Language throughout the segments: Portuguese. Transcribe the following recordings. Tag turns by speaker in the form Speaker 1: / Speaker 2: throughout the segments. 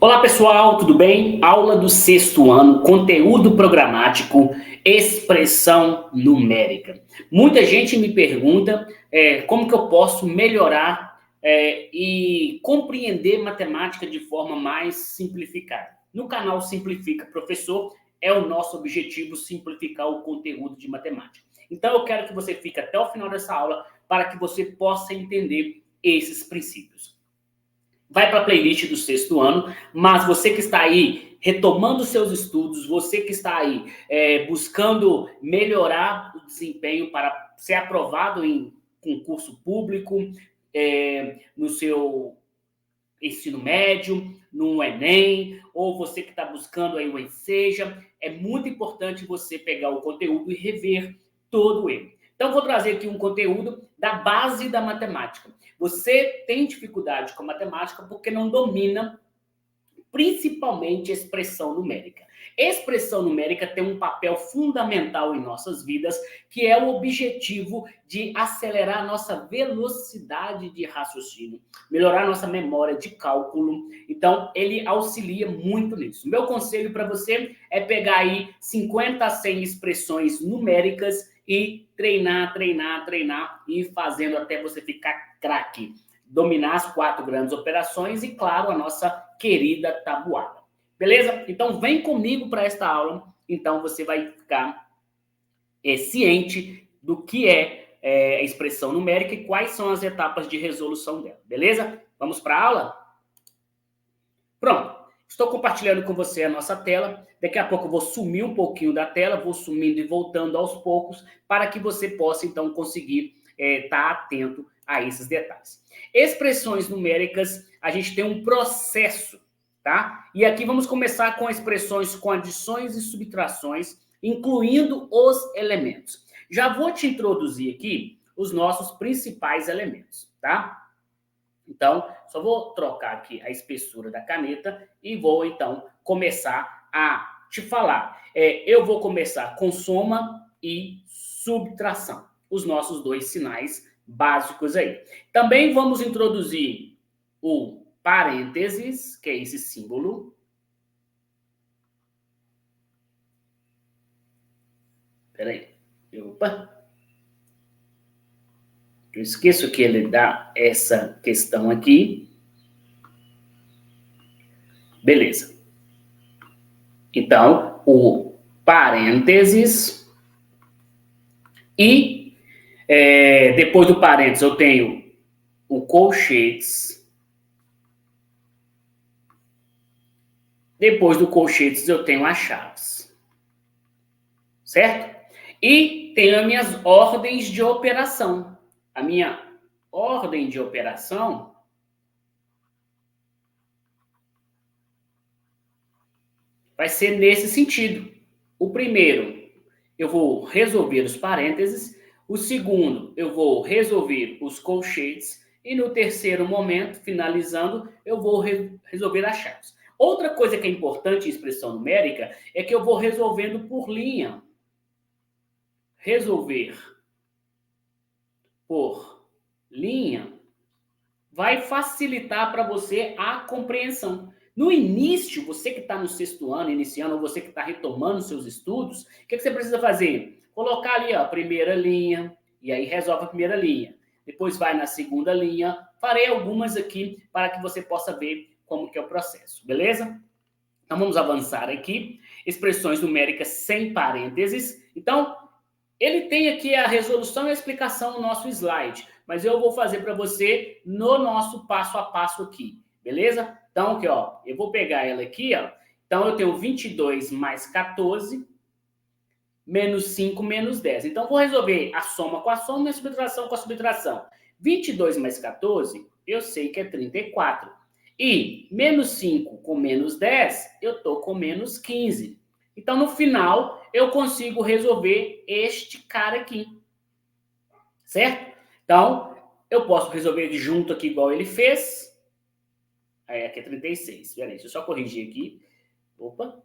Speaker 1: Olá pessoal, tudo bem? Aula do sexto ano, conteúdo programático, expressão numérica. Muita gente me pergunta como que eu posso melhorar e compreender matemática de forma mais simplificada. No canal Simplifica Professor, é o nosso objetivo simplificar o conteúdo de matemática. Então eu quero que você fique até o final dessa aula para que você possa entender esses princípios. Vai para a playlist do sexto ano, mas você que está aí retomando seus estudos, você que está aí buscando melhorar o desempenho para ser aprovado em concurso público, no seu ensino médio, no Enem, ou você que está buscando aí o Enseja, é muito importante você pegar o conteúdo e rever todo ele. Então, vou trazer aqui um conteúdo da base da matemática. Você tem dificuldade com matemática porque não domina principalmente expressão numérica. Expressão numérica tem um papel fundamental em nossas vidas, que é o objetivo de acelerar a nossa velocidade de raciocínio, melhorar a nossa memória de cálculo. Então, ele auxilia muito nisso. Meu conselho para você é pegar aí 50 a 100 expressões numéricas e treinar, e ir fazendo até você ficar craque. Dominar as 4 grandes operações e, claro, a nossa querida tabuada. Beleza? Então, vem comigo para esta aula. Então, você vai ficar ciente do que é expressão numérica e quais são as etapas de resolução dela. Beleza? Vamos para a aula? Pronto. Estou compartilhando com você a nossa tela. Daqui a pouco eu vou sumir um pouquinho da tela, vou sumindo e voltando aos poucos, para que você possa, então, conseguir estar atento a esses detalhes. Expressões numéricas, a gente tem um processo, tá? E aqui vamos começar com expressões com adições e subtrações, incluindo os elementos. Já vou te introduzir aqui os nossos principais elementos, tá? Então, só vou trocar aqui a espessura da caneta e vou, então, começar a te falar. Eu vou começar com soma e subtração, os nossos dois sinais básicos aí. Também vamos introduzir o parênteses, que é esse símbolo. Peraí. Opa. Eu esqueço que ele dá essa questão aqui. Beleza. Então, o parênteses e depois do parênteses eu tenho o colchetes. Depois do colchetes eu tenho as chaves. Certo? E tenho as minhas ordens de operação. A minha ordem de operação vai ser nesse sentido. O primeiro, eu vou resolver os parênteses. O segundo, eu vou resolver os colchetes. E no terceiro momento, finalizando, eu vou resolver as chaves. Outra coisa que é importante em expressão numérica é que eu vou resolvendo por linha. Resolver por linha vai facilitar para você a compreensão. No início, você que está no sexto ano, iniciando, ou você que está retomando seus estudos, o que você precisa fazer? Colocar ali a primeira linha, e aí resolve a primeira linha. Depois vai na segunda linha. Farei algumas aqui para que você possa ver como que é o processo, beleza? Então, vamos avançar aqui. Expressões numéricas sem parênteses. Então, ele tem aqui a resolução e a explicação no nosso slide, mas eu vou fazer para você no nosso passo a passo aqui, beleza? Então, aqui, ó, eu vou pegar ela aqui, ó. Então, eu tenho 22 mais 14, menos 5, menos 10. Então, vou resolver a soma com a soma e a subtração com a subtração. 22 mais 14, eu sei que é 34. E menos 5 com menos 10, eu estou com menos 15. Então, no final, eu consigo resolver este cara aqui. Certo? Então, eu posso resolver de junto aqui igual ele fez. Aí, aqui é 36. Peraí, deixa eu só corrigir aqui. Opa.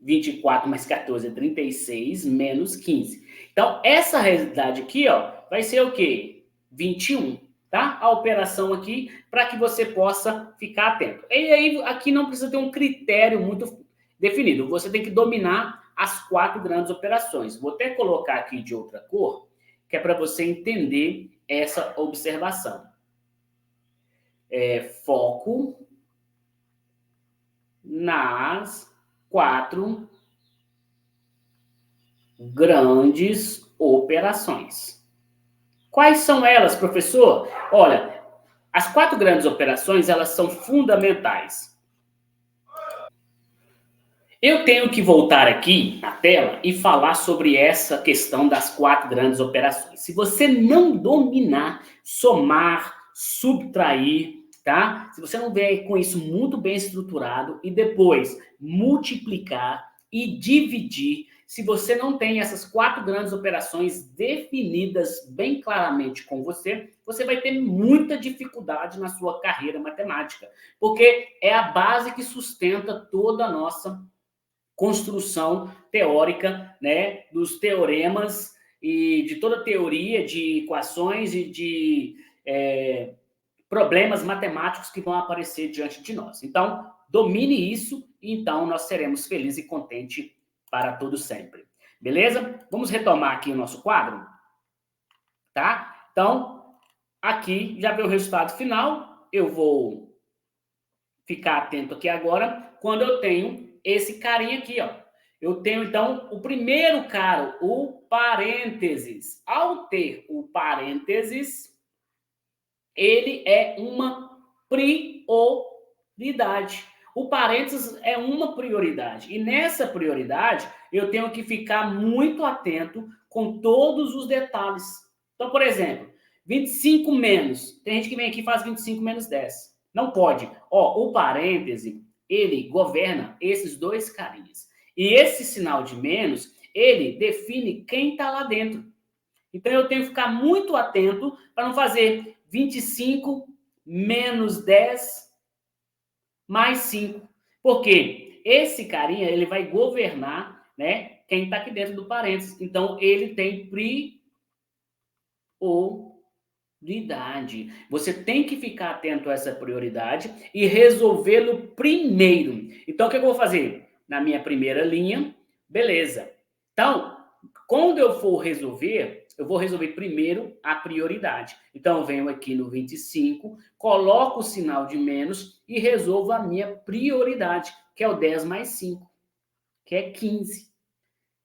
Speaker 1: 24 mais 14 é 36, menos 15. Então, essa realidade aqui, ó, vai ser o quê? 21. tá? A operação aqui, para que você possa ficar atento. E aí, aqui não precisa ter um critério muito definido. Você tem que dominar as 4 grandes operações. Vou até colocar aqui de outra cor, que é para você entender essa observação. Foco nas 4 grandes operações. Quais são elas, professor? Olha, as 4 grandes operações, elas são fundamentais. Eu tenho que voltar aqui na tela e falar sobre essa questão das 4 grandes operações. Se você não dominar somar, subtrair, tá? Se você não vier com isso muito bem estruturado e depois multiplicar e dividir, se você não tem essas 4 grandes operações definidas bem claramente com você, você vai ter muita dificuldade na sua carreira matemática, porque é a base que sustenta toda a nossa construção teórica, né, dos teoremas e de toda a teoria de equações e de problemas matemáticos que vão aparecer diante de nós. Então, domine isso e então nós seremos felizes e contentes para todo sempre. Beleza? Vamos retomar aqui o nosso quadro, tá? Então, aqui já veio o resultado final. Eu vou ficar atento aqui agora quando eu tenho esse carinha aqui, ó. Eu tenho, então, o primeiro cara, o parênteses. Ao ter o parênteses, ele é uma prioridade. O parênteses é uma prioridade. E nessa prioridade, eu tenho que ficar muito atento com todos os detalhes. Então, por exemplo, 25 menos. Tem gente que vem aqui e faz 25 menos 10. Não pode. Ó, o parêntese, ele governa esses 2 carinhas. E esse sinal de menos, ele define quem está lá dentro. Então, eu tenho que ficar muito atento para não fazer 25 menos 10 mais 5. Porque esse carinha, ele vai governar, né, quem está aqui dentro do parênteses. Então, ele tem prioridade. Você tem que ficar atento a essa prioridade e resolvê-lo primeiro. Então, o que eu vou fazer? Na minha primeira linha, beleza. Então, quando eu for resolver, eu vou resolver primeiro a prioridade. Então, eu venho aqui no 25, coloco o sinal de menos e resolvo a minha prioridade, que é o 10 mais 5, que é 15.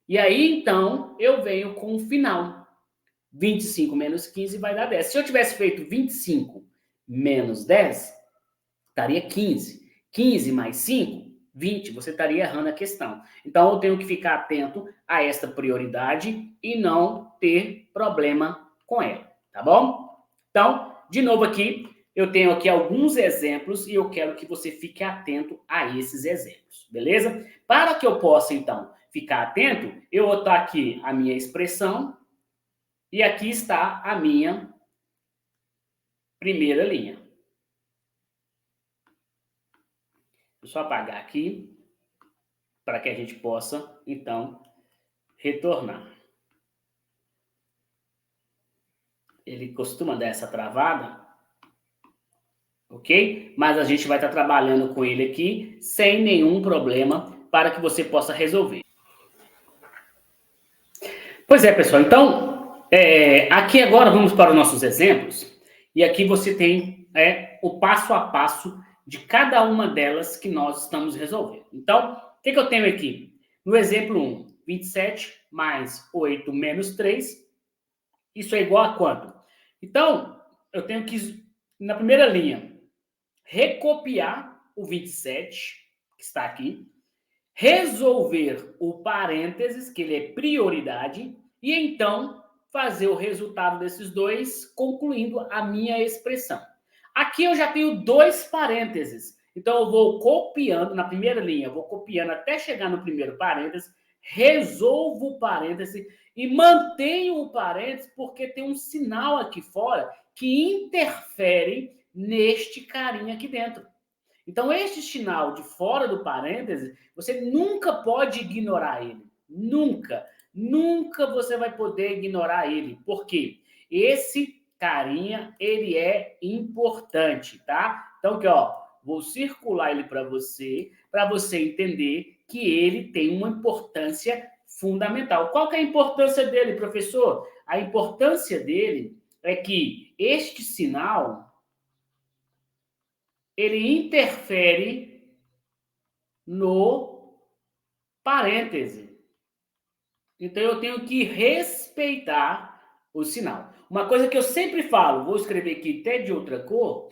Speaker 1: E aí, então, eu venho com o final. 25 menos 15 vai dar 10. Se eu tivesse feito 25 menos 10, estaria 15. 15 mais 5, 20. Você estaria errando a questão. Então, eu tenho que ficar atento a esta prioridade e não ter problema com ela, tá bom? Então, de novo aqui, eu tenho aqui alguns exemplos e eu quero que você fique atento a esses exemplos, beleza? Para que eu possa, então, ficar atento, eu vou botar aqui a minha expressão e aqui está a minha primeira linha. Vou só apagar aqui para que a gente possa, então, retornar. Ele costuma dar essa travada, ok? Mas a gente vai estar trabalhando com ele aqui sem nenhum problema para que você possa resolver. Pois é, pessoal. Então, aqui agora vamos para os nossos exemplos. E aqui você tem o passo a passo de cada uma delas que nós estamos resolvendo. Então, o que eu tenho aqui? No exemplo 1, 27 mais 8 menos 3, isso é igual a quanto? Então, eu tenho que, na primeira linha, recopiar o 27, que está aqui, resolver o parênteses, que ele é prioridade, e então fazer o resultado desses dois, concluindo a minha expressão. Aqui eu já tenho 2 parênteses. Então, eu vou copiando, na primeira linha, eu vou copiando até chegar no primeiro parêntese, resolvo o parêntese e mantenho o parêntese porque tem um sinal aqui fora que interfere neste carinha aqui dentro. Então, este sinal de fora do parêntese, você nunca pode ignorar ele. Nunca. Nunca você vai poder ignorar ele. Por quê? Esse carinha, ele é importante, tá? Então, aqui, ó, vou circular ele para você entender que ele tem uma importância fundamental. Qual que é a importância dele, professor? A importância dele é que este sinal, ele interfere no parêntese. Então, eu tenho que respeitar o sinal. Uma coisa que eu sempre falo, vou escrever aqui até de outra cor,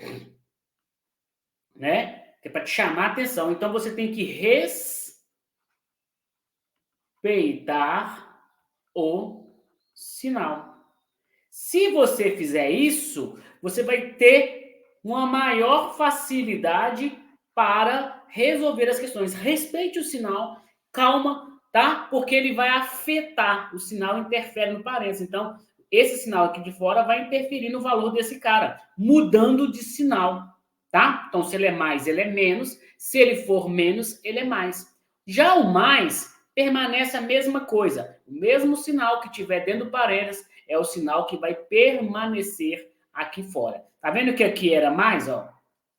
Speaker 1: né? Que é para te chamar a atenção. Então, você tem que respeitar o sinal. Se você fizer isso, você vai ter uma maior facilidade para resolver as questões. Respeite o sinal, calma, tá? Porque ele vai afetar, o sinal interfere no parênteses. Então, esse sinal aqui de fora vai interferir no valor desse cara, mudando de sinal, tá? Então, se ele é mais, ele é menos. Se ele for menos, ele é mais. Já o mais permanece a mesma coisa. O mesmo sinal que tiver dentro do parênteses é o sinal que vai permanecer aqui fora. Tá vendo que aqui era mais, ó?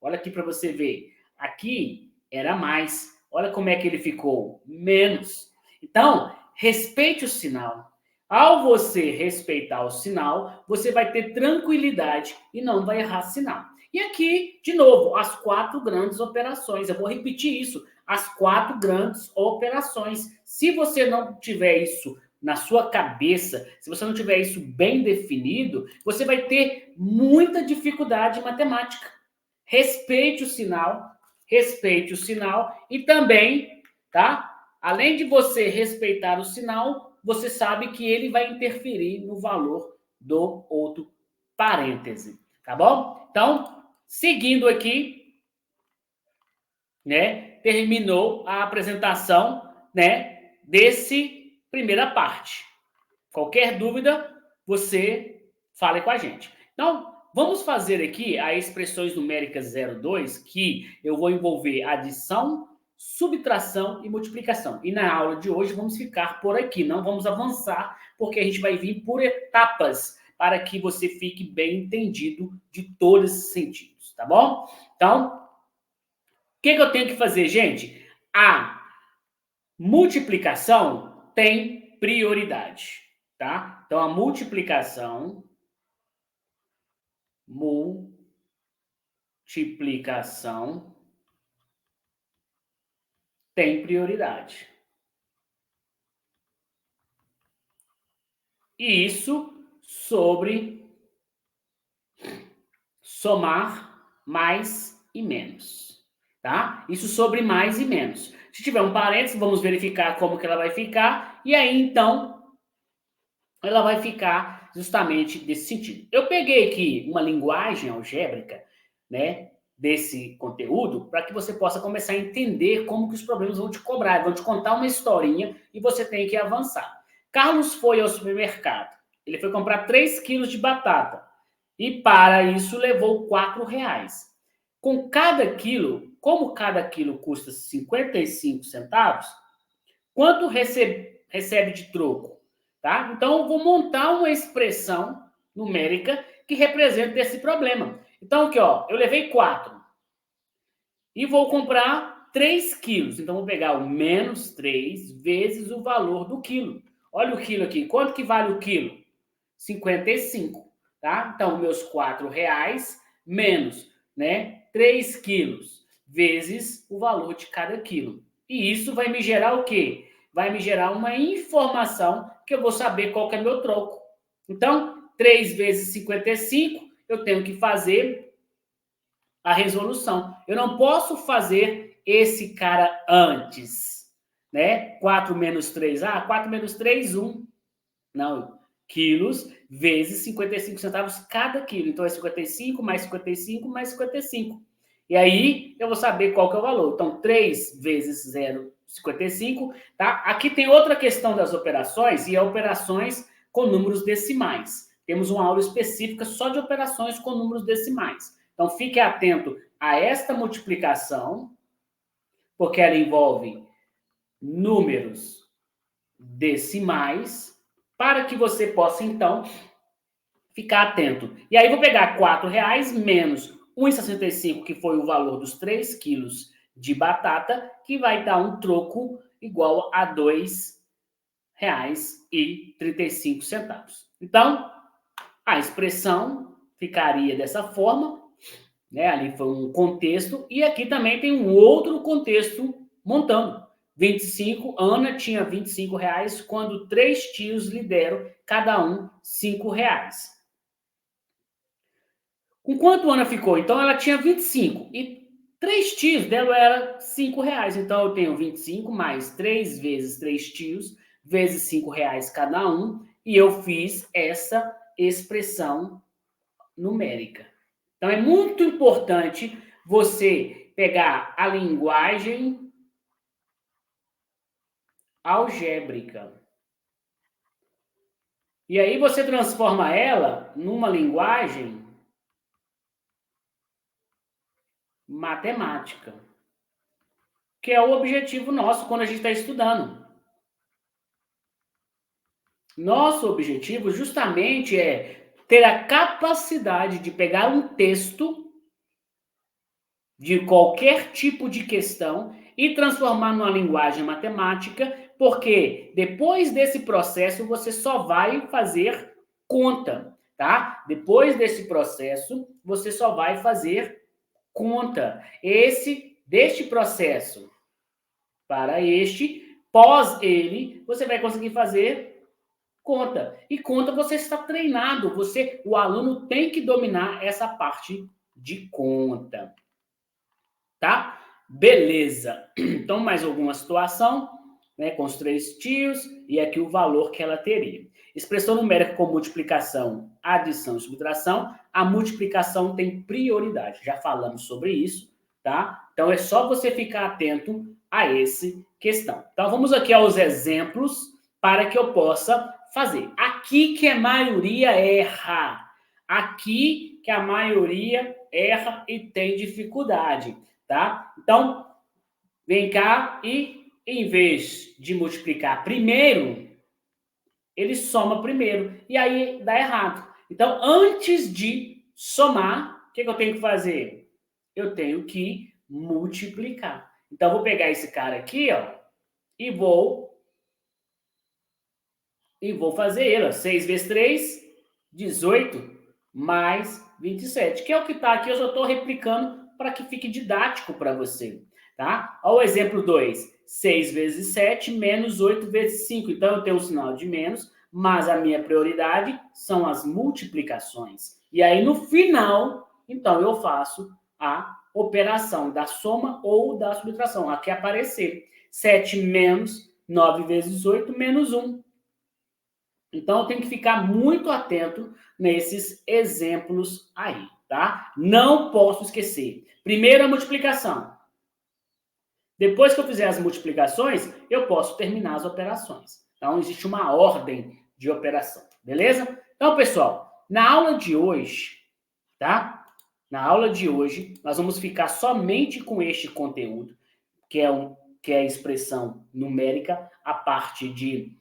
Speaker 1: Olha aqui para você ver. Aqui era mais. Olha como é que ele ficou. Menos. Então, respeite o sinal. Ao você respeitar o sinal, você vai ter tranquilidade e não vai errar sinal. E aqui, de novo, as 4 grandes operações. Eu vou repetir isso. As 4 grandes operações. Se você não tiver isso na sua cabeça, se você não tiver isso bem definido, você vai ter muita dificuldade em matemática. Respeite o sinal e também, tá? Além de você respeitar o sinal, você sabe que ele vai interferir no valor do outro parêntese, tá bom? Então, seguindo aqui, né? Terminou a apresentação, né? Desse primeira parte. Qualquer dúvida, você fale com a gente. Então, vamos fazer aqui as expressões numéricas 02, que eu vou envolver adição, subtração e multiplicação. E na aula de hoje vamos ficar por aqui, não vamos avançar, porque a gente vai vir por etapas para que você fique bem entendido de todos esses sentidos, tá bom? Então, o que eu tenho que fazer, gente? A multiplicação tem prioridade, tá? Então, a multiplicação tem prioridade. E isso sobre somar mais e menos, tá? Isso sobre mais e menos. Se tiver um parênteses, vamos verificar como que ela vai ficar, e aí, então, ela vai ficar justamente desse sentido. Eu peguei aqui uma linguagem algébrica, né, desse conteúdo, para que você possa começar a entender como que os problemas vão te cobrar, vão te contar uma historinha e você tem que avançar. Carlos foi ao supermercado. Ele foi comprar 3 quilos de batata e para isso levou R$ 4. Com cada quilo, como cada quilo custa 55 centavos, quanto recebe de troco? Tá? Então, eu vou montar uma expressão numérica que representa esse problema. Então, aqui, ó, eu levei 4 e vou comprar 3 quilos. Então, vou pegar o menos 3 vezes o valor do quilo. Olha o quilo aqui. Quanto que vale o quilo? 55. Tá? Então, meus R$ 4 menos, né, 3 quilos vezes o valor de cada quilo. E isso vai me gerar o quê? Vai me gerar uma informação que eu vou saber qual que é meu troco. Então, 3 vezes 55, eu tenho que fazer a resolução. Eu não posso fazer esse cara antes, né? 4 menos 3, 4 menos 3, 1. Não, quilos vezes 55 centavos cada quilo. Então, é 55 mais 55 mais 55. E aí, eu vou saber qual que é o valor. Então, 3 vezes 0,55, tá? Aqui tem outra questão das operações, e é operações com números decimais. Temos uma aula específica só de operações com números decimais. Então, fique atento a esta multiplicação, porque ela envolve números decimais, para que você possa, então, ficar atento. E aí vou pegar R$ 4 menos 1,65, que foi o valor dos 3 quilos de batata, que vai dar um troco igual a R$ 2,35. Então, a expressão ficaria dessa forma, né? Ali foi um contexto, e aqui também tem um outro contexto montando. 25, Ana tinha R$ 25 quando 3 tios lhe deram, cada um, R$ 5. Com quanto Ana ficou? Então ela tinha 25 e 3 tios dela era R$ 5. Então eu tenho 25 mais 3 vezes 3 tios, vezes R$ 5 cada um, e eu fiz essa expressão numérica. Então é muito importante você pegar a linguagem algébrica. E aí você transforma ela numa linguagem matemática, que é o objetivo nosso quando a gente está estudando. Nosso objetivo justamente é ter a capacidade de pegar um texto de qualquer tipo de questão e transformar numa linguagem matemática, porque depois desse processo você só vai fazer conta, tá? Depois desse processo você só vai fazer conta. Deste processo para pós ele, você vai conseguir fazer conta. E conta você está treinado, o aluno tem que dominar essa parte de conta. Tá? Beleza. Então, mais alguma situação, né, com os 3 tios e aqui o valor que ela teria. Expressão numérica com multiplicação, adição e subtração. A multiplicação tem prioridade. Já falamos sobre isso, tá? Então, é só você ficar atento a essa questão. Então, vamos aqui aos exemplos para que eu possa fazer. Aqui que a maioria erra. Aqui que a maioria erra e tem dificuldade. Tá? Então, vem cá e, em vez de multiplicar primeiro, ele soma primeiro. E aí dá errado. Então, antes de somar, o que eu tenho que fazer? Eu tenho que multiplicar. Então, eu vou pegar esse cara aqui, ó, e vou fazer ele. Ó, 6 vezes 3, 18, mais 27. Que é o que está aqui, eu só estou replicando para que fique didático para você, tá? Olha o exemplo 2. 6 vezes 7 menos 8 vezes 5. Então, eu tenho um sinal de menos, mas a minha prioridade são as multiplicações. E aí, no final, então, eu faço a operação da soma ou da subtração. Aqui aparecer 7 menos 9 vezes 8 menos 1. Então, eu tenho que ficar muito atento nesses exemplos aí, tá? Não posso esquecer. Primeiro, a multiplicação. Depois que eu fizer as multiplicações, eu posso terminar as operações. Então, existe uma ordem de operação, beleza? Então, pessoal, na aula de hoje, tá? Na aula de hoje, nós vamos ficar somente com este conteúdo, que é a expressão numérica, a parte de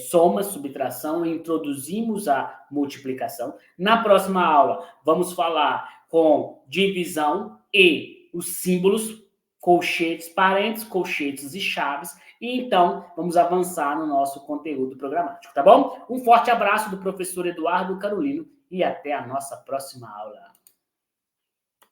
Speaker 1: soma, subtração, introduzimos a multiplicação. Na próxima aula, vamos falar com divisão e os símbolos, colchetes, parênteses, colchetes e chaves. E então, vamos avançar no nosso conteúdo programático, tá bom? Um forte abraço do professor Eduardo Carolino e até a nossa próxima aula.